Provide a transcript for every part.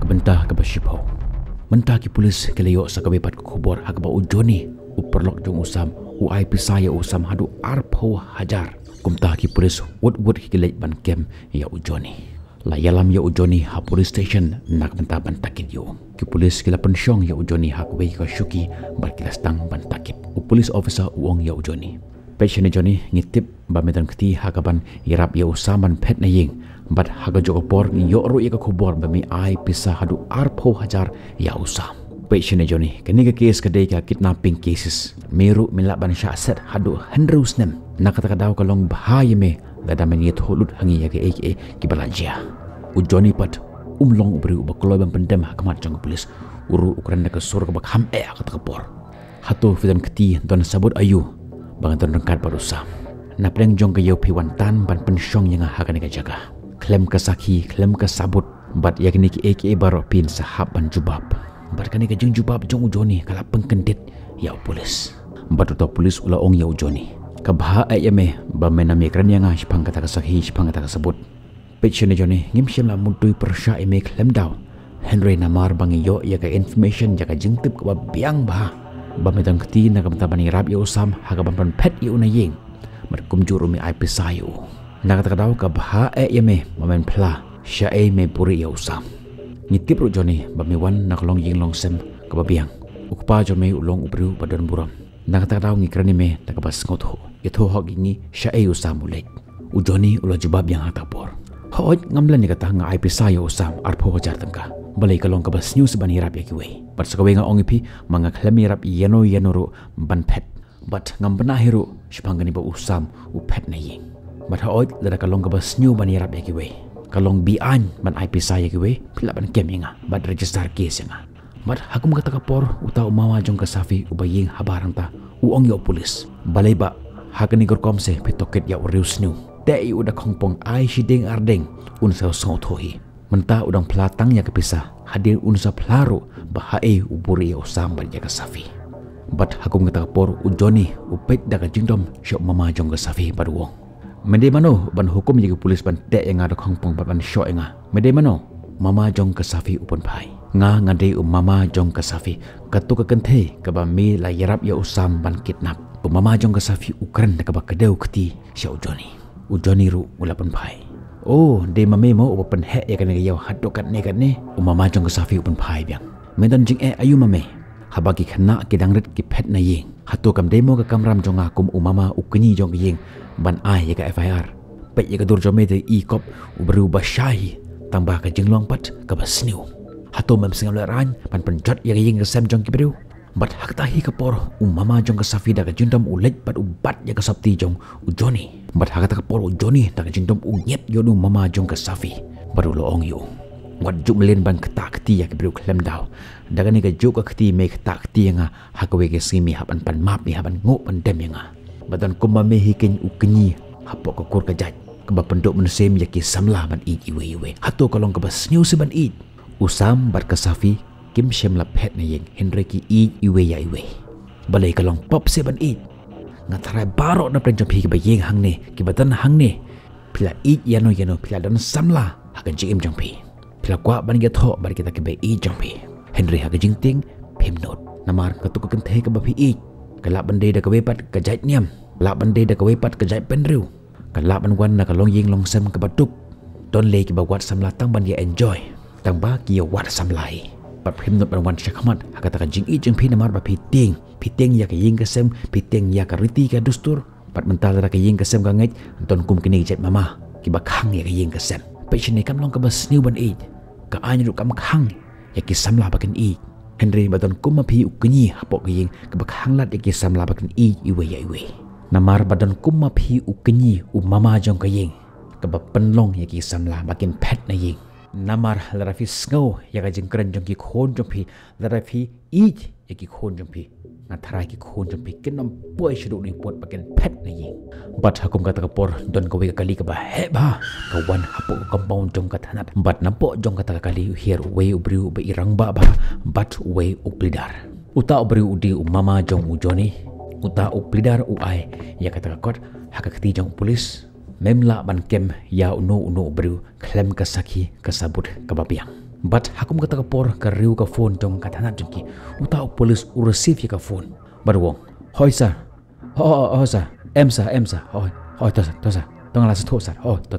Kebentah ke Bashipau. Mentah ki polis keleyok sakabepat kubur hakba ujoni uperlok jong usam uai pisaya usam hadu arpau hajar. Kumtah ki polis wud ki kelej ban kem ya ujoni. La yalam ya ujoni ha police station nak bentah ban takit yo. Ki polis kila pensyong ya ujoni hak wei ka syuki bar kila stang ban takit. U police officer uong ya ujoni. Patient joni ngitip ba medan kti hakaban irap ya usam ban pet na ying. Bat haga jokopor ni yo ru ya ka kubur ba mi ai pisah hadu arpau hajar ya usam. Patient joni kini ka case kadai ka kidnapping cases. Meru milak ban syaset hadu hendrus nem. Nak kata daw kalong bahaya me dada menit hulut hangi ya ke ki balajia. Ujoni pat umlong ubri ubakoloy ban pendem hakamat jang polis uru ukuran ka sur ka bakham kata kapor. Hatu fidan keti don sabut ayu bangan don rengkat barusa. Napreng jong ka yo piwan tan ban pensyong yang hakan ka jaga. Klem ka saki, klem ka sabut bat yakni ki baro pin sahab ban jubab. Bat kani ka jung jubab jong ujoni kala pengkendit ya polis. Bat uta polis ula ong ya ujoni. Kabha ayame ba menami kran yang shpang kata ka sahi shpang kata ka sabut. Patient joni ngimshem la mutui persya ime klem daw. Henry namar bangi yo ya ka information ya ka jingtip ka biang ba. Ba medan kti na ka bani rap ya usam haga ban pet ya unaying. Mat kumjuru mi ai pisayu. Nakata daw ka bha ayame mamen pla sya me puri ya usam. Ngitip ru joni ba miwan naklong ying long sem ka biang. Ukpa jome ulong ubru badan buram. Nakata daw ngikrani me takabas ngotho. Ito hog ini sya usam ulek. Ujoni ulo jubab yang hatapor. Hooj ngamlan ni kata nga IP sayo usam arpo hajar tangka. Balay kalong kabas news ban hirap ya kiwe. But sa kawe nga ongipi mga klami hirap yano ro ban pet. But ngambana hiro sipangani ba usam u pet na ying. But hooj lada kalong kabas new ban hirap ya kiwe. Kalong bian ban IP sayo kiwe pila ban kem nga. But register case nga. But hakum kata kapor uta umawa jong kasafi ubaying habarang ta uong yo polis. Balay ba hakani gorkomse pitoket ya urius new. Dai udah kongpong ai shiding ardeng unsa songothohi menta udang pelatang ya kepisah hadir unsa pelaro bahai uburi ya usam bar jaga safi bat hakum ngata por ujoni upet daga jingdom syok mama jong ga safi baruong mende mano ban hukum ya polis ban te yang ada kongpong ban syok nga mende mano mama jong ka safi upon pai nga ngade mama jong ka safi katu ka kenthe ka ba mi la yarap ya usam ban kidnap mama jong ka safi ukran ka ba kadeu kti syok ujoni ujoni ru ulapan pai. Oh, de mame mo upapan he ya kan yaw hadokat ne umama jong kasafi upan pai biang. Medan jing ayu mame. Habagi khana ki dangrit ki phet na ying. Hatu kam demo ka kamram jong akum umama ukni jong ying ban ai ya ka FIR. Pet ya ka dur jome de kop ubru bashahi tambah ka jingluang pat ka basniu. Hatu mem singal ran pan penjot ya ying ka sam jong ki bru. Bat hak tahi kapor umama jong kasafi da ka jindam ulet pat ubat ya ka sabti jong ujoni. Bat hak ta kapor ujoni da ka jindam unyet yo nu mama jong kasafi baru lo ong yo. Wat juk melen ban ketakti ya ka bru klem daw. Da ka ni ka juk ka kti me ketakti nga hak we ke simi hapan pan map ni hapan ngo pan dem nga. Batan kumma me hikin ukni hapok ka kur ka jaj. Ka ba pendok mensem ya ki samla ban i iwe. Hato kalong ka bas new se ban i. Usam bat kasafi kim shem la pet na yeng Henry ki iwe ya iwe. Balay kalong pop se ban i. Nga taray baro na pren jampi ki ba yeng hang ne ki batan hang ne. Pila i yano pila dan samla hakan jing im jampi. Pila kwa ban ya tho bar kita ki ba i jampi. Henry hakan jing ting pim not. Namar katuk ka kenthe ka ba pi i. Kalak bande da ka wepat ka jait niam. Kalak bande da ka wepat ka jait penriu. Kalak ban wan na kalong yeng long sem ka batuk. Don le ki ba wat samla tang ban ya enjoy. Tang ba ki ya wat samlai. Pat prim not ban wan syakmat hakata ka jing i jing pi namar ba piting ya ka ying kasem piting ya ka riti ka dustur pat mental ra ka ying kasem ka ngej anton kum kini jet mama ki ba khang ya ka ying kasem pa chine kam long ka bas new ban i ka any ru kam khang ya ki samla ba kan i Henry baton kum ma pi ukni hapok ka ying ka ba khang lat ya ki samla ba kan i iwe ya iwe namar badan kum ma pi ukni mama jong ka ying ka ba penlong ya ki samla ba kin pet na ying namar larafi snow ya ka jing kren jong ki khon jong pi larafi eat ya ki khon jong pi ngatarai ki khon jong pi ken nam poi shuru ni pot baken pet na ying bat hakum kata kapor don ka we kali ka ba he ba ka wan hapo compound jong ka thanat bat nampo jong kata kali here we ubru ba irang ba bat we uplidar uta ubru udi mama jong ujoni uta uplidar uai ya kata kakot hakakti jong polis memla ban kem ya uno ubru klem kasaki kasabut kababiang But hakum kata kapor ka riu ka phone jong ka thana jongki uta police u receive ka phone. But wong, hoi sir. Oh sir. Em sir. Hoi to sir. Tong la sa sir. Oh to.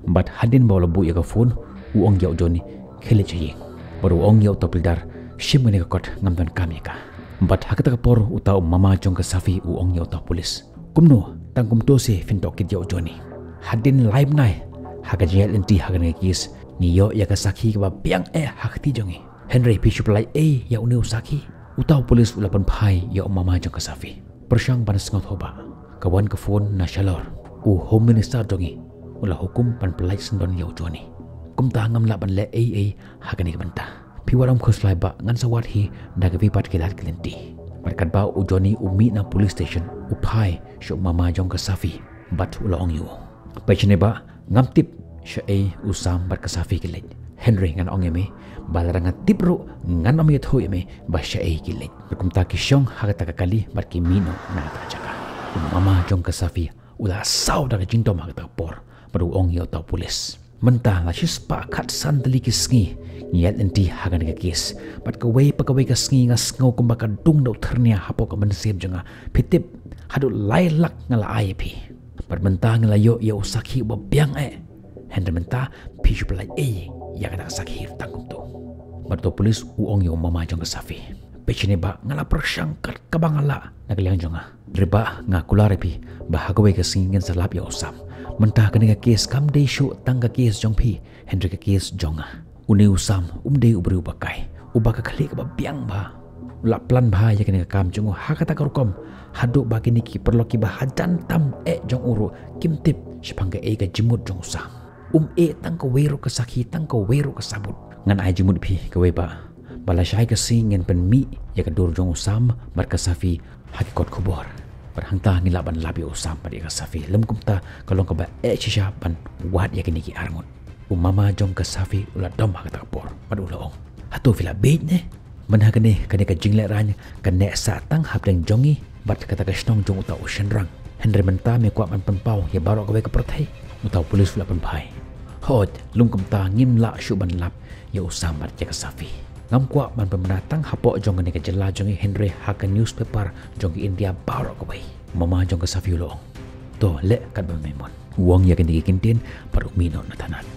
But hadin bawa bu ya ka phone u ong yau Johnny khele chayi. But ong yau to pildar shim ne ka kot ngam don kam ka. But hakata kapor uta mama jong ka safi u ong yau to police. Kumno tangkum to se fin to kit yau Johnny. Hadin live nai haka jel enti haka ne kis ni yo ya ka sakhi ka piang hakti jongi Henry pishup lai ya uni usaki utau polis ulapan phai ya mama jong ka safi persyang panas ngot hoba kawan ka phone na shalor u home minister jongi ula hukum pan pelai sendon ya Johnny kum ta ngam la ban le haka ni banta piwaram khos lai ba ngan sawat hi daga vipat kilat klenti markat ba u Johnny umi na police station u phai shu mama jong ka safi bat ula ong yu pechne ba ngam tip sya usam bar kasafi kilit Henry ngan ong eme balaranga tipro ngan am yet hoy eme ba sya kilit kum ta ki syong hakata kali bar ki mino na ta jaka mama jong kasafi ula saw daga jingdom hakata por baru ong yo ta pulis mentah la shispa khat sandali ki sngi yet enti hagan ka kis bat ka wei pa ka sngi nga sngo kum ba ka dung do thernia hapo ka mansib janga pitip hadu lailak ngala IP bar mentah ngala yo usaki ba biang Henry menta pishu pelai ya kata sakir tanggung tu. Berto polis uong yo mama jong kasafi. Pechine ba ngala persyang kat kabangala nagliang jonga. Riba ngakula repi bahagawe kasingin salap ya usam. Mentah kene ka kes kam de shu tangga kes jong pi Henry ka kes jonga. Uni usam umde ubri ubakai. Ubaka kali ka biang ba. Ula plan ba ya kene ka kam jongo hakata karukom. Haduk bagi niki perlu ki ba hajan tam jong uru kimtip sepangga ka jimut jong usam. Tang ka wero ka sakhi tang ka wero ka sabut ngan ai jimut phi ka weba bala shai ka sing ngan pen mi ya ka dur jong usam bar ka safi hakikot khubor bar hangta ngilaban labi usam bar ka safi lem kumta kalong ka ba chisha ban wat ya kini ki arngot mama jong ka safi ula dom ha ka por bar ula ong hatu fila beit ne man ha kane ka jingle ran ka ne sa tang hap deng jongi bar ka ta ka snong jong uta ocean rang Henry menta me kwa man pen pau ya baro ka we ka prothai uta polis ula pen pai hot lungkum ta ngim la shu ban lap ya usam bar ja kasafi ngam kwa man pemenatang hapo jong ne ka jela jong Henry haka newspaper jong India baro ka bai mama jong kasafi lo to le kat ba memon wong ya kini kintin paru mino na tanan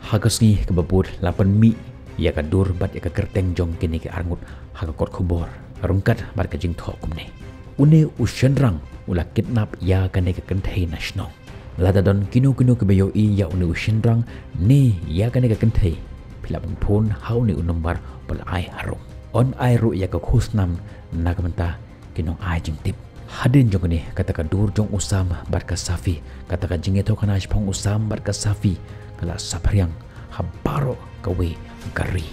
hagas ni ka babur lapan mi ya ka dur bat ya ka kerteng jong kini ka arngut haka kot khobor rungkat bar ka jing tho kum ne une ushenrang ula kidnap ya ka ne ka kenthei national lada don kinu ke bayo ya unu shinrang ni ya ka ne ka kenthei philapan phone hau ni unombar pal ai harung on ai ru ya ka khusnam na ka menta kinong ai jing tip hadin jong ni kata ka dur jong usam bar ka safi kata ka jinge tho khana phong usam bar ka safi kala saphriang habaro ka we gari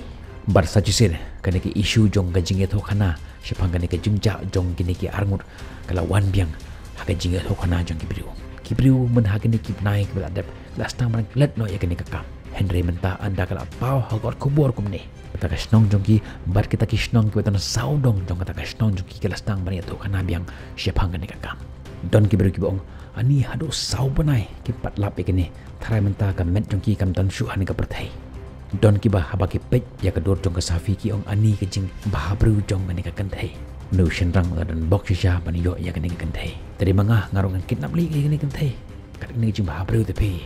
bar sajisir kane ki issue jong ka jinge tho khana shapang kane ka jingja jong kini ki arngut kala wan biang ha ka jinge tho khana jong ki Kibriu men hakini kip naik beladap lastang man let no ya kini kakam Henry menta anda kala pau hagot kubur kumne kata kasnong jongki bar kita kisnong ki beton saudong jong kata kasnong jongki kelastang man itu kana biang siapang kini kakam don kibriu kibong ani hadu sau banai kipat lap ikini tharai menta ka met jongki kam don shu hani ka perthai don ki ba habaki pej ya ka dor jong ka safi ki ong ani ka jing bahabru jong ani ka kanthai nu shenrang dan box shisha ban yo ya kini kanthai tadi mangah ngarungan kidnap li kini kanthai kat ni jing bahabru te pe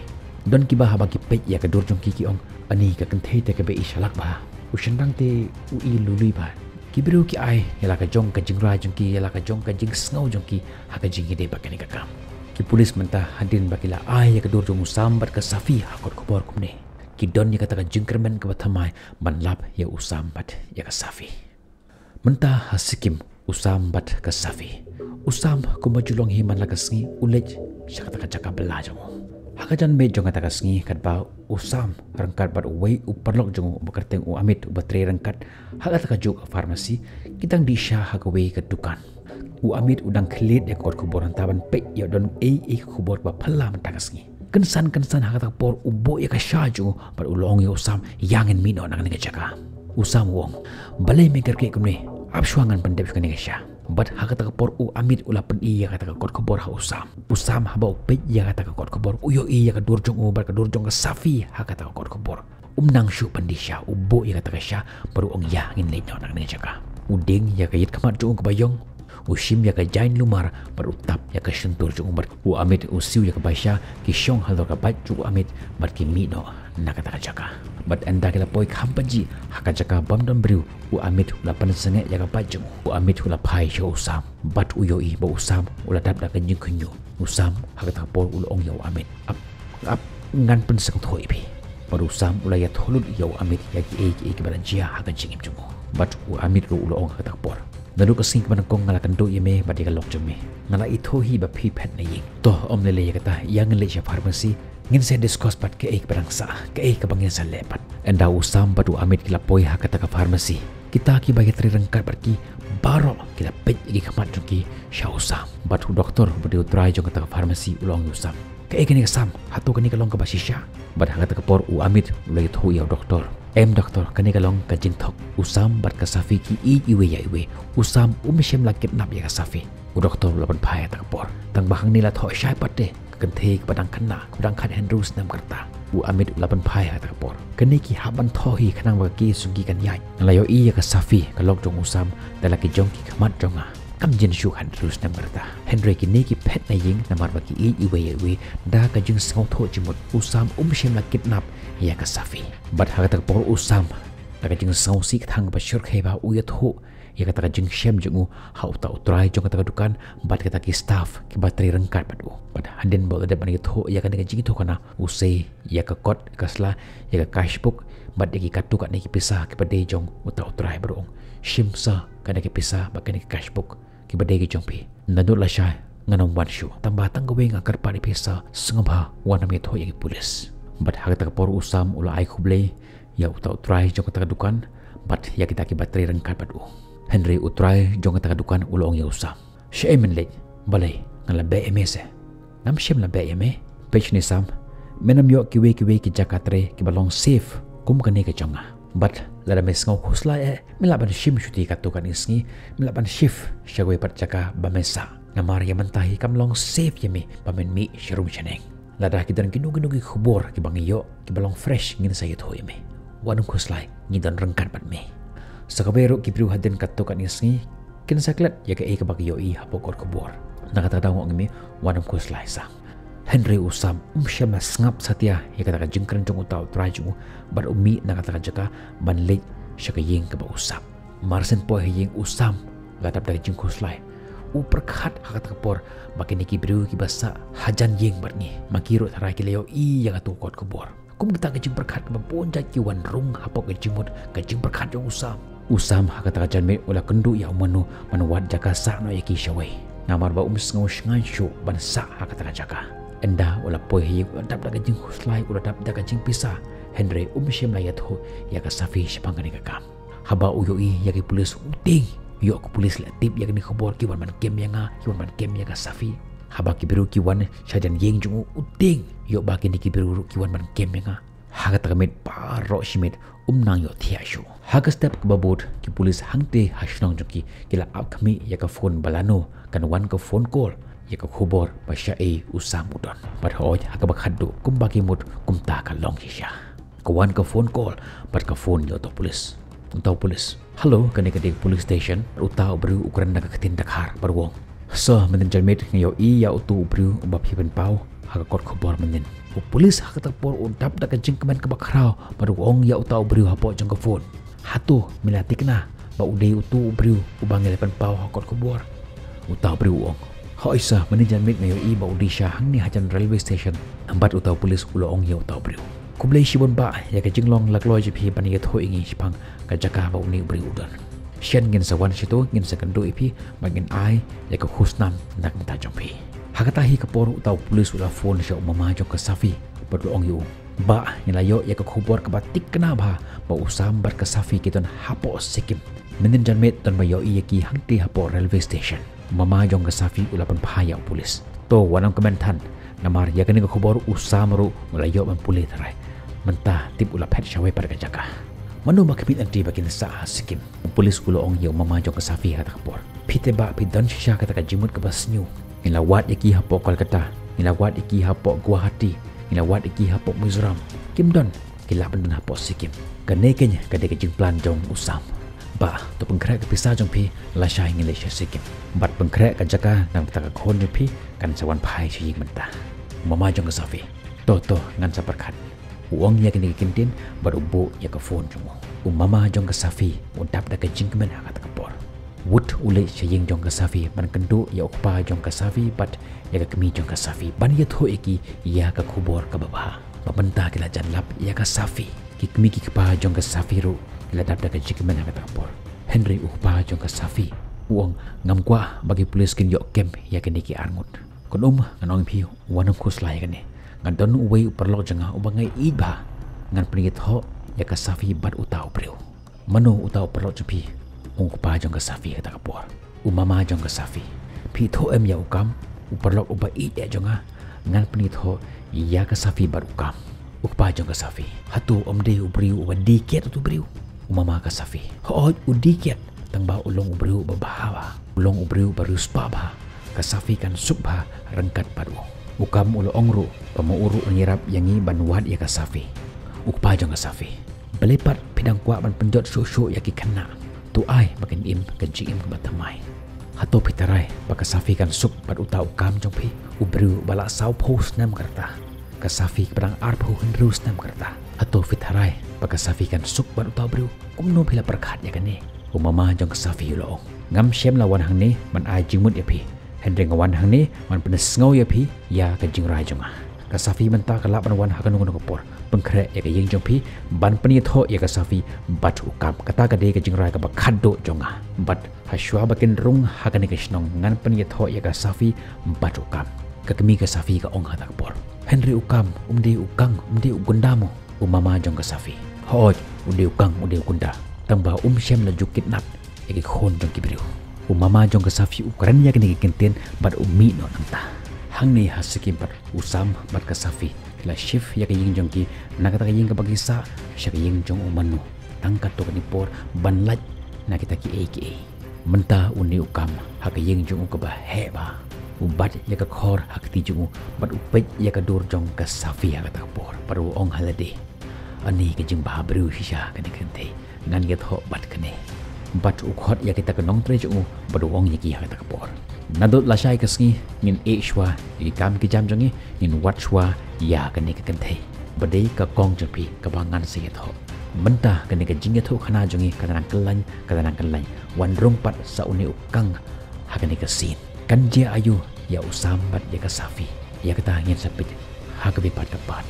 don ki ba habaki pej ya ka dor jong ki ong ani ka kanthai te ka be ishalak ba u shenrang te u i lului ba kibiru ki ai yala ka jong ka jing ra jong ki yala ka jong ka jing sngo jong ki ha ka jing ide ba kini ka kam ki polis menta hadin bakila ai ya ka dor jong sambat ka safi hakot khobor kumne ki don ya kata ka jingkermen ka bathamai ban lap ya usambat ya ka safi menta hasikim usambat ka safi usam ko majulong himan la kasngi ulej syakata ka caka belajong hakajan be jong kata kasngi kat ba usam rangkat bar wei uparlok jong bekerteng u amit batre rangkat hakata ka juk farmasi kitang di sha hakawe ka dukan u amit udang klit ya kor kuboran taban pe ya don kubor ba phala menta kasngi kensan hakata por ubo ya ka shaju bar ulong ya usam yangen mino nang ne jaka usam wong balai meker ke kumne abswangan pendep ka ne sha bat hakata por u amit ula pen iya kata ka kor ha usam haba pe ya kata ka kor uyo iya ka durjong bar ka durjong ka safi hakata ka kor nang syu pandisya ubo ya kata kasya baru ong ya ngin lenya nak nang jaka uding ya kayit kamat jung kebayong usim ya ka jain lumar baru tap ya ka sentur jung bar u amit usiu ya ka basya ki syong halor ka bat jung amit bar ki mi no nak kata jaka bat anda kila poi kampaji haka jaka bam dan briu u amit ula pan senge ya ka bat jung u amit ula pai syo usam bat u yoi ba usam ula dap da ka jing kunyu usam haka ta pol ul ong ya amit ap ngan pen sang thoi pi baru usam ula ya tholut ya amit ya ki ki baran jia haka jingim jung bat u amit ru ul ong haka ta por Lalu kesing kepada kong ngalakan do yeme badi kalok jeme ngala itu hi ba pi pet na ying toh om lele kata yang ngele sya farmasi ngin se discuss pat ke ek barang sa ke ek bangin sa lepat enda usam badu amit kila poi ha kata ka farmasi kita ki bagi tri rengkat berki baro kila pet iki kamat jungki sya usam batu doktor badi utrai jong kata ka farmasi ulong usam ke ek ni kasam hatu kani kalong ka basisya bad ha kata ka por u amit ulai thu ya doktor doktor kani kalong ka jing thok usam bat ka safi ki iwe ya iwe usam umshem la kidnap ya ka safi u doktor laban phaya tak por tang bahang nila tho syai patte kan the ke padang kana padang khan hendrus nam karta u amit laban phaya tak por kani ki haban tho hi khanang ba ki sugi kan yai layo i ya ka safi ka lok jong usam dala ki jong ki khamat jonga kam jin shu hendrus nam karta henry ki ni ki phet na ying namar ba ki iwe ya iwe da ka jing sngau tho chimut usam umshem la kidnap ya ka safi bat ha tak por usam la ka jing sau si thang ba shur kheba u ya tho ya ka tak jing shem jungu ha uta utrai jong ka dukan bat ka ki staff ki batri rengkat padu bat handen bol da ban tho ya ka jing tho kana usai ya ka kot kasla ya ka cashbook bat ki katu ka ni ki pisah ki bade jong uta utrai barong shimsa ka ki pisah ba ka ni cashbook ki bade ki jong pi nadu la sha nganong wan shu tamba tang go weng akar pa ni pisa sngaba wan mi tho ya ki pulis bat ha tak por usam ula ai khuble ya uta utrai jong ka dukan bat ya kita ki batri rengkat padu Henry utrai jong ka dukan ulong ya usam shemen le balai ngala be emese nam shem la be eme page ni sam menam yo ki we ki jakatre ki balong safe kum kani ka jonga but lada mes ngau khusla e milaban shim shuti ka to kan isngi milaban shift shagwe pat jaka bamesa ngamar ya mentahi kam long safe yemi bamen mi shirum chaneng lada ki dan ginu ki khubor ki bangi yo ki balong fresh ngin sayet hoy me wanum khuslai ni dan rengkat pat me sakabero ki priu haden ka to kan isngi kin saklat ya ka e ka bagi yo i hapokor khubor nakata dawong ngimi wanum khuslai sa Henry usam syama ngap satya ya kata jengkran jong utau traju bar umi nakata jaka banlek syaka yeng ka ba usam marsen po yeng usam latap dari jengkuslai uperkhat hakata kapor bakini ki bru ki basa hajan yeng barni makiro tharai ki leo i ya tu kot kubor kum kita ke jeng perkhat ka bonja ki wan rung hapok ke jimut ke jeng perkhat jong usam hakata jan me ula kendu ya manu manwat jaka sa no ya ki shawai ngamar ba ngau shngan shu ban sa hakata jaka enda wala poi hi dap da jing khuslai ula dap da jing pisa Henry shem la yatho ya ka safi shpangani ka kam haba uyoi ya ki pulis uting yo ku pulis la tip ya ni khobor ki wan man kem ya nga ki wan man kem ya ka safi haba ki biru ki wan shajan yeng jung uting yo ba ki ni ki biru ki wan man kem ya nga haga takamit paro shimit nang yo thia shu haga step ke babot ki pulis hangte hashnong joki kila upkami ya ka phone balano kan wan ka phone call ya ka khubor pasya e usam udon bar hoj ha ka bakhaddu kum bagi mut kum ta ka long hisha kawan ka phone call bar ka phone yo to police untau police hello kani ka police station utau bru ukuran da ka tin dakhar bar wong so menen jalmet ngayo i ya utu bru ba phi ben pau ha ka kot khubor menen u police ha ka ta por udap da ka jing kemen ka bakrau bar wong ya utau bru ha po jang ka phone hatu milatikna ba udei utu bru ubangel pen pau ha kot khubor utau bru wong Hoisa manajan mit ngayo i ba udisha hang ni hajan railway station ambat utau polis ulo ong ya utau brio kublai shibon ba ya ka jinglong lakloi ji phi pani ya tho ingi shpang ka jaka ba uni brio udan shen ngin sawan shito ngin sakando ipi magin ai ya ka khusnam nak ta jompi hakata hi ka por utau polis ula phone sha mama jong ka safi badu ong yu ba ngelayo ya ka khubor ka batik kena ba usam bar ka safi kiton hapo sikim manajan mit ton ba yo i ki hangti hapo railway station mama jong ka safi ulapan pahaya polis to wanang kementan namar ya kani ka khobor usamru mulayo man puli tharai mentah tip ula phet shawai par ka jaka manu makbit anti bakin sa sikim polis ulo ong yo mama jong ka safi hata khobor phite ba pidan shisha kata ka jimut ka basnyu ilawat yaki hapo kolkata ilawat yaki hapo guwahati ilawat yaki hapo mizoram kimdon kilap dan hapos sikim. Kanekenya kadek jing plan jong usam. Ba to pengkrek pisah jong pi la syai ngile sikim. Bat pengkrek ka jaka nang taka khon pi kan sawan pai sying mentah. Mama jong ka safi. To ngan sa perkat. Uang ya kini kintin baru bu ya ke phone jong. Mama jong ka safi undap da ka jing men ha ka por. Wut ule sying jong ka safi man kendu ya ukpa jong ka safi bat ya ka kemi jong ka safi ban ya tho eki ya ka kubor ka baba. Babenta kila janlap ya ka safi. Kikmi ki pa jong ka safi ru kila dap da ka jing men ha ka por. Henry ukpa jong ka safi. Uang ngam kwa bagi polis kin yok kem ya kini ki arngut. Kon nganong pi wanam khus lai kan ni. Ngan don uwei perlok janga ubangai iba ngan penigit ho ya ka safi bat utau breu. Mano utau perlok jepi ukpa jong ka safi kata kapor. Mama jong ka safi. Pi tho em ya ukam uperlok uba i ya jonga ngan penigit ho ya ka safi bat ukam. Ukpa jong ka safi. Hatu de ubriu uba diket tu briu. Mama ka safi. Ho udiket tangba ulong ubriu babahawa. Ulong ubriu baru spaba. Ka safi kan subha rengkat padu. Ukam ulo ongru pamuuru nyirap yangi banwat ya ka safi. Ukpa jong ka safi. Belepat pidang kwa ban penjot susu ya ki kena. Tu ai makin im kenci im batamai. Hato pitarai baka safi kan sup pad uta ukam jong pi ubru bala sau post nam kerta. Ka safi pedang arpu hendrus nam kerta. Hato pitarai baka safi kan sup pad uta bru kumno pila perkat ya kan ni. Mama jong ka safi lo. Ngam syem lawan hang ni man ai jingmut ya pi. Hendry ngawan hang ni man penes ngau ya pi ya ka jingrai jonga. Ka safi menta kalap ban wan hakan ngono kopor. Pengkrek ya ka yeng jong pi ban peni tho ya ka safi bat ukam kata ka de ka jingrai ka bakado jonga. Bat haswa bakin rung hakan ka snong ngan peni tho ya ka safi bat ukam. Ka kemi ka safi ka ong hatak por. Henry ukam umdi ukang umdi ugundamo. Mama jong ka safi. Hoj umdi ukang umdi ugunda. Tamba syem la jukit nat ya ka khon jong kibriu. Mama jong ka safi ukuran ya kini kintin bat umi no nanta. Hang ni hasikim bat usam bat ka safi. Kila shift ya ka ying jong ki nakata ka ying ka bagisa siya ka ying jong umano. Tangkat to kanipor banlaj na kita ki aka. Menta uni ukam ha ka ying jong ka ba heba. Ubat ya ka khor ha ka ti jong bat upet ya ka dur jong ka safi ha ka tapor paru ong halade. Ani ka jing ba bru hisha ka ni kente ngan ya tho bat kane. Bat ukhot ya kita kenong tre jong baduong yaki ha ta kapor. Nadot la syai kasngi ngin eshwa i kam ki jam jongi ngin watchwa ya kane ka kante. Badai ka kong jepi ka bangan se tho. Menta kane ka jinga tho khana jongi kadang kelan wan rong pat sa uni ukang ha kane ka sin. Kan je ayu ya usam bat ya ka safi ya kata ngin sapit ha ka bipat ka pat.